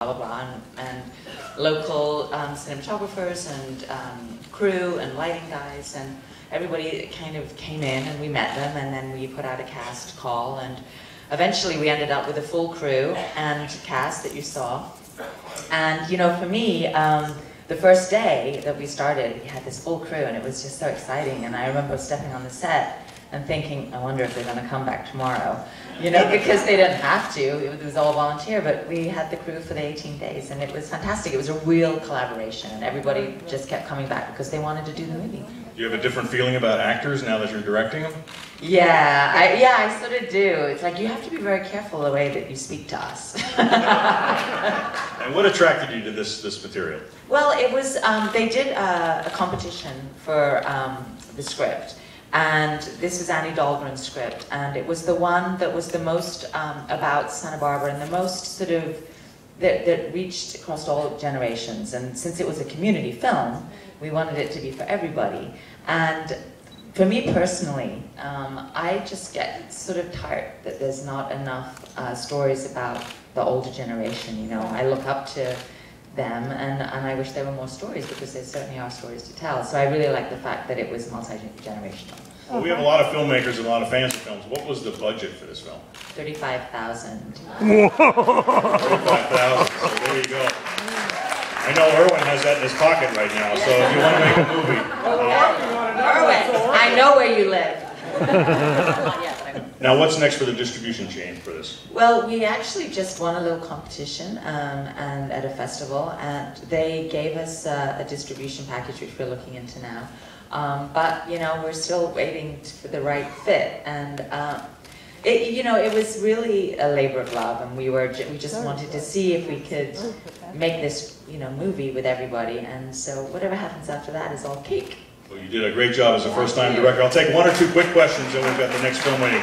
blah, blah, blah, and local cinematographers and crew and lighting guys, and everybody kind of came in and we met them, and then we put out a cast call, and eventually we ended up with a full crew and cast that you saw. And you know, for me, the first day that we started, we had this full crew and it was just so exciting, and I remember stepping on the set and thinking, I wonder if they're going to come back tomorrow. You know, because they didn't have to, it was all volunteer, but we had the crew for the 18 days and it was fantastic. It was a real collaboration and everybody just kept coming back because they wanted to do the movie. Do you have a different feeling about actors now that you're directing them? Yeah, I sort of do. It's like you have to be very careful the way that you speak to us. And what attracted you to this material? Well, it was, they did a competition for the script. And this was Annie Dahlgren's script, and it was the one that was the most about Santa Barbara and the most sort of, that reached across all generations. And since it was a community film, we wanted it to be for everybody. And for me personally, I just get sort of tired that there's not enough stories about the older generation, you know. I look up to them, and I wish there were more stories, because there certainly are stories to tell. So I really like the fact that it was multi-generational. Well, we have a lot of filmmakers and a lot of fans of films. What was the budget for this film? $35,000. $35,000, so there you go. I know Irwin has that in his pocket right now, so if you want to make a movie. Irwin, I know where you live. Now what's next for the distribution chain for this? Well, we actually just won a little competition and at a festival, and they gave us a distribution package, which we're looking into now. But you know, we're still waiting for the right fit, and you know, it was really a labor of love, and we just wanted to see if we could make this, you know, movie with everybody, and so whatever happens after that is all cake. Well, you did a great job as a first-time director. I'll take one or two quick questions, and we've got the next film waiting.